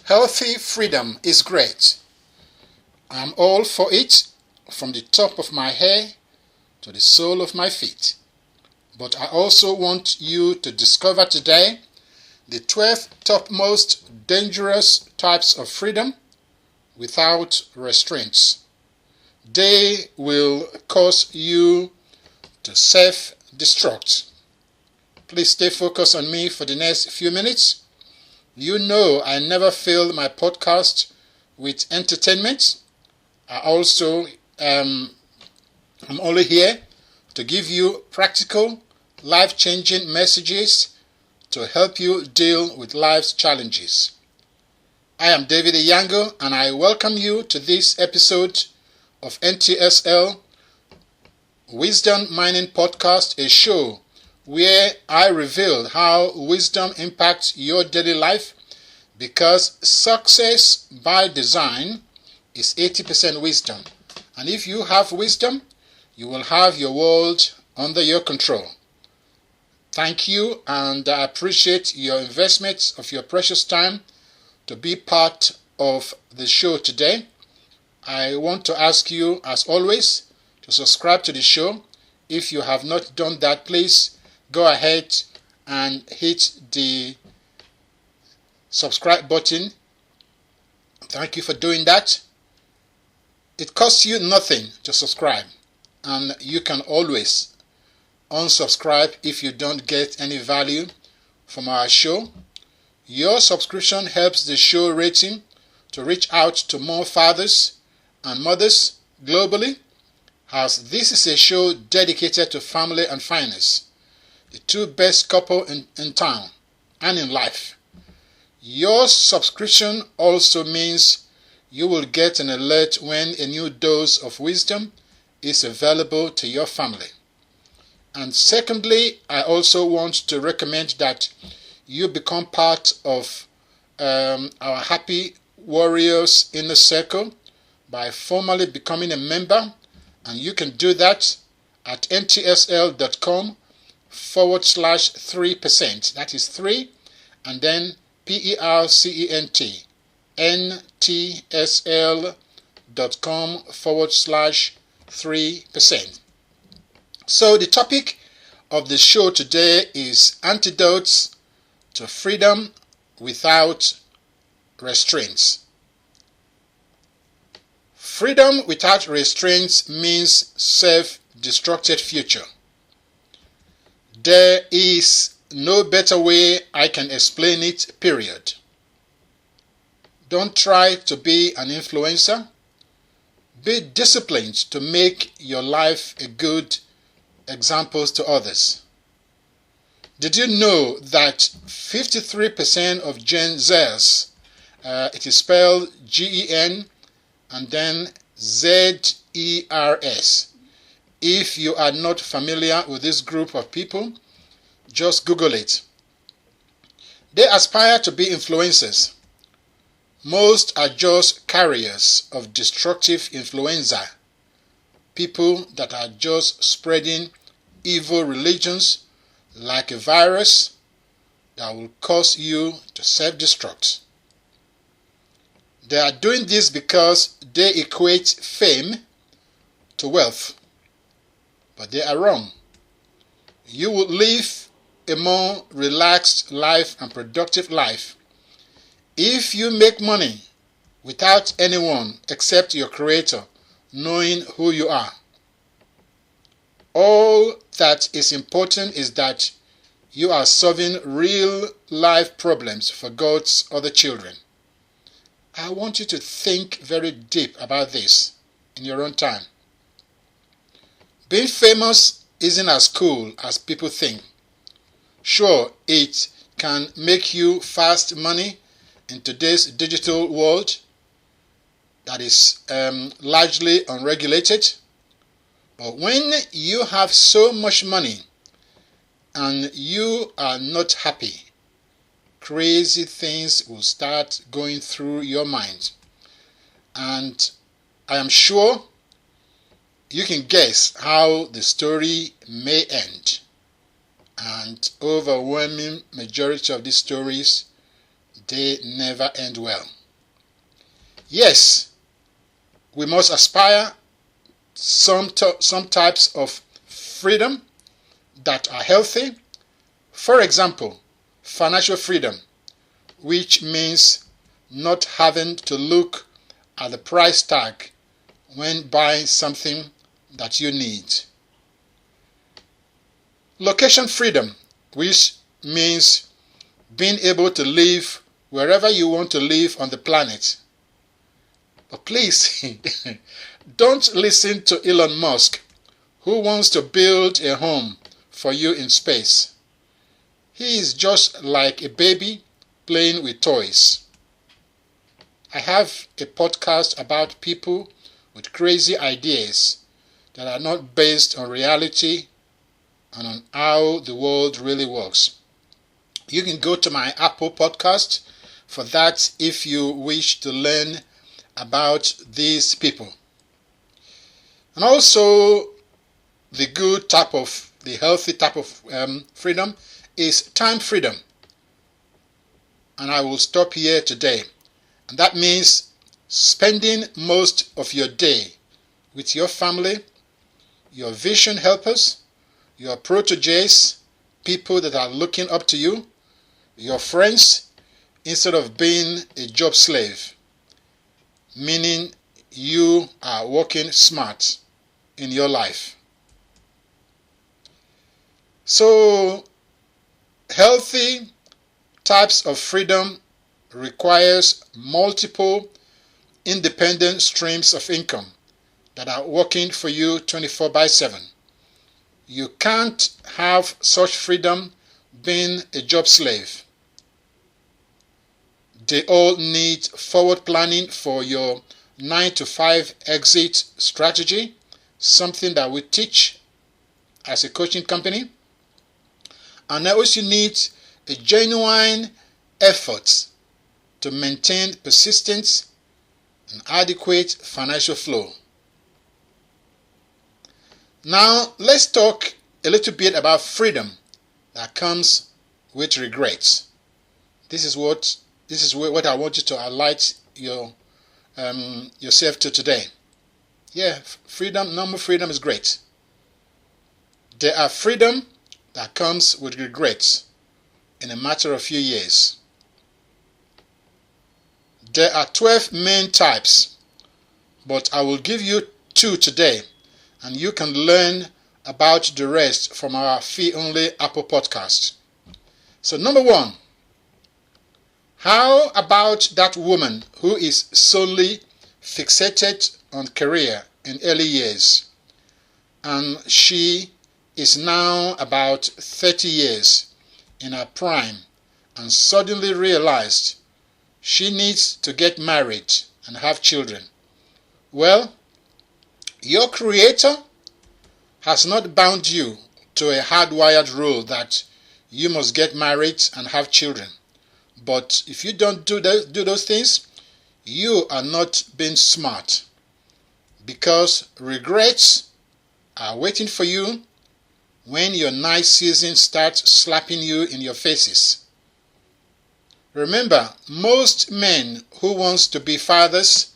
Healthy freedom is great. I'm all for it, from the top of my hair to the sole of my feet. But I also want you to discover today the 12 topmost dangerous types of freedom without restraints. They will cause you to self-destruct. Please stay focused on me for the next few minutes. You know I never fill my podcast with entertainment. I also am only here to give you practical, life-changing messages to help you deal with life's challenges. I am David Eyiangho, and I welcome you to this episode of NTSL Wisdom Mining Podcast, a show where I reveal how wisdom impacts your daily life, because success by design is 80% wisdom. And if you have wisdom, you will have your world under your control. Thank you, and I appreciate your investment of your precious time to be part of the show today. I want to ask you, as always, to subscribe to the show. If you have not done that, please go ahead and hit the subscribe button. Thank you for doing that. It costs you nothing to subscribe, and you can always unsubscribe if you don't get any value from our show. Your subscription helps the show rating to reach out to more fathers and mothers globally, as this is a show dedicated to family and finance, the two best couple in town and in life. Your subscription also means you will get an alert when a new dose of wisdom is available to your family. And secondly, I also want to recommend that you become part of our Happy Warriors Inner Circle by formally becoming a member, and you can do that at ntsl.com/3%. That is 3 and then PERCENT. ntsl.com/3%. So the topic of the show today is antidotes to freedom without restraints. Freedom without restraints means self-destructed future. There is no better way I can explain it, period. Don't try to be an influencer. Be disciplined to make your life a good example to others. Did you know that 53% of Gen Zers, it is spelled GEN and then ZERS. If you are not familiar with this group of people, just Google it. They aspire to be influencers. Most are just carriers of destructive influenza, people that are just spreading evil religions like a virus that will cause you to self-destruct. They are doing this because they equate fame to wealth, but they are wrong. You will live a more relaxed life and productive life if you make money without anyone except your creator knowing who you are. All that is important is that you are solving real life problems for God's other children. I want you to think very deep about this in your own time. Being famous isn't as cool as people think. Sure, it can make you fast money in today's digital world that is largely unregulated. But when you have so much money and you are not happy, crazy things will start going through your mind. And I am sure you can guess how the story may end. and overwhelming majority of these stories, they never end well. Yes, we must aspire some types of freedom that are healthy. For example, financial freedom, which means not having to look at the price tag when buying something that you need. Location freedom, which means being able to live wherever you want to live on the planet. But please, don't listen to Elon Musk, who wants to build a home for you in space. He is just like a baby playing with toys. I have a podcast about people with crazy ideas that are not based on reality and on how the world really works. You can go to my Apple podcast for that if you wish to learn about these people. And also, the healthy type of freedom is time freedom. And I will stop here today. And that means spending most of your day with your family, your vision helpers, your proteges, people that are looking up to you, your friends, instead of being a job slave, meaning you are working smart in your life. So, healthy types of freedom requires multiple independent streams of income that are working for you 24/7. You can't have such freedom being a job slave. They all need forward planning for your 9-to-5 exit strategy, something that we teach as a coaching company. And I also need a genuine effort to maintain persistence and adequate financial flow. Now, let's talk a little bit about freedom that comes with regrets. This is what I want you to highlight yourself to today. Yeah, normal freedom is great. There are freedom that comes with regrets in a matter of few years. There are 12 main types, but I will give you 2 today, and you can learn about the rest from our fee-only Apple podcast. So number 1, how about that woman who is solely fixated on career in early years, and she is now about 30 years in her prime and suddenly realized she needs to get married and have children? Well, your creator has not bound you to a hardwired rule that you must get married and have children. But if you don't do those things, you are not being smart, because regrets are waiting for you when your nice season starts slapping you in your faces. Remember, most men who want to be fathers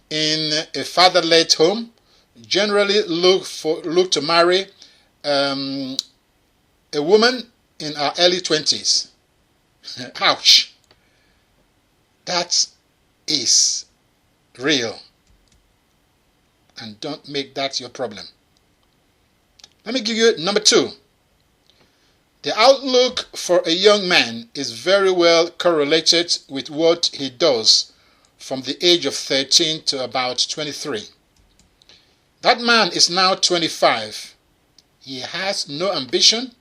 in a father-led home generally look to marry a woman in her early 20s. Ouch. That is real. And don't make that your problem. Let me give you number 2. The outlook for a young man is very well correlated with what he does from the age of 13 to about 23. That man is now 25. He has no ambition,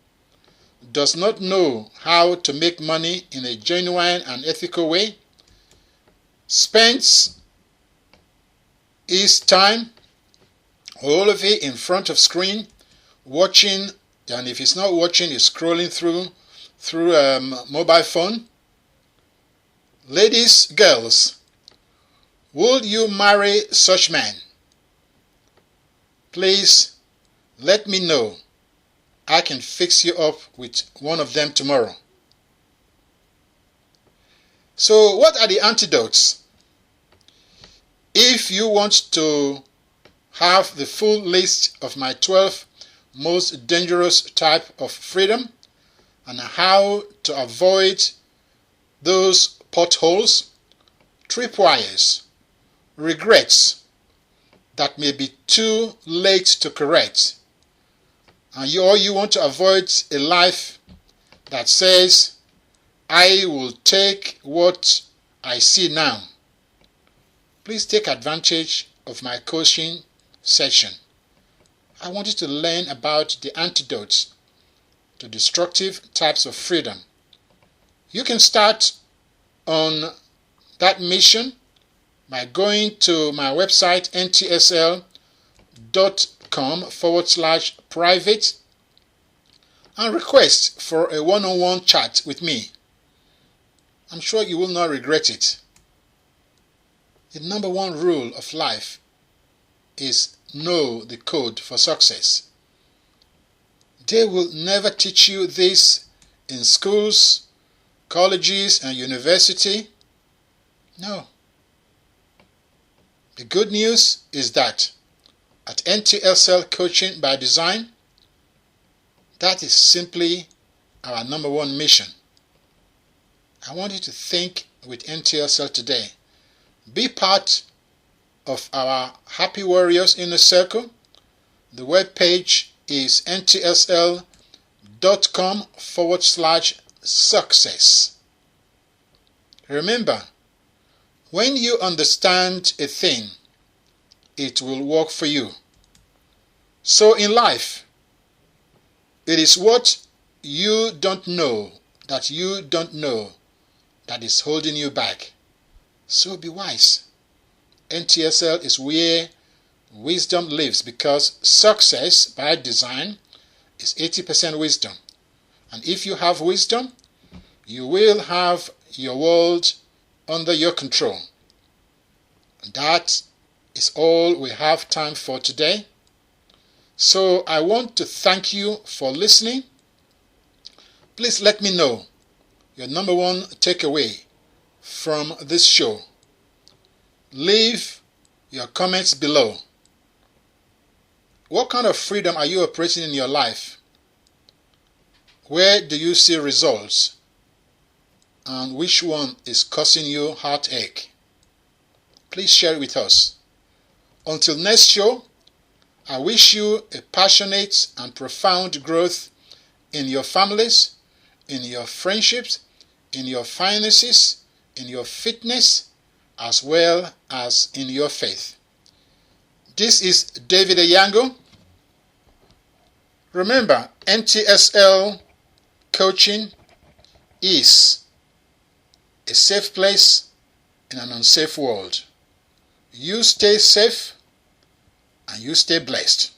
does not know how to make money in a genuine and ethical way, spends his time, all of it, in front of screen, watching, and if he's not watching, he's scrolling through a mobile phone. Ladies, girls, would you marry such man? Please let me know. I can fix you up with one of them tomorrow. So what are the antidotes? If you want to have the full list of my 12 most dangerous type of freedom and how to avoid those potholes, tripwires, regrets that may be too late to correct, and you want to avoid a life that says, I will take what I see now, please take advantage of my coaching session. I want you to learn about the antidotes to destructive types of freedom. You can start on that mission by going to my website ntsl.com/private and request for a one-on-one chat with me. I'm sure you will not regret it. The number one rule of life is know the code for success. They will never teach you this in schools, colleges, and university. No. The good news is that at NTSL Coaching by Design, that is simply our number one mission. I want you to think with NTSL today. Be part of our Happy Warriors Inner Circle. The web page is ntsl.com/success. Remember, when you understand a thing, it will work for you. So in life, it is what you don't know that is holding you back. So be wise. NTSL is where wisdom lives, because success by design is 80% wisdom. And if you have wisdom, you will have your world under your control. And that is all we have time for today. So I want to thank you for listening. Please let me know your number one takeaway from this show. Leave your comments below. What kind of freedom are you operating in your life? Where do you see results? And which one is causing you heartache? Please share it with us. Until next show, I wish you a passionate and profound growth in your families, in your friendships, in your finances, in your fitness, as well as in your faith. This is David Eyiangho. Remember, NTSL coaching is a safe place in an unsafe world. You stay safe and you stay blessed.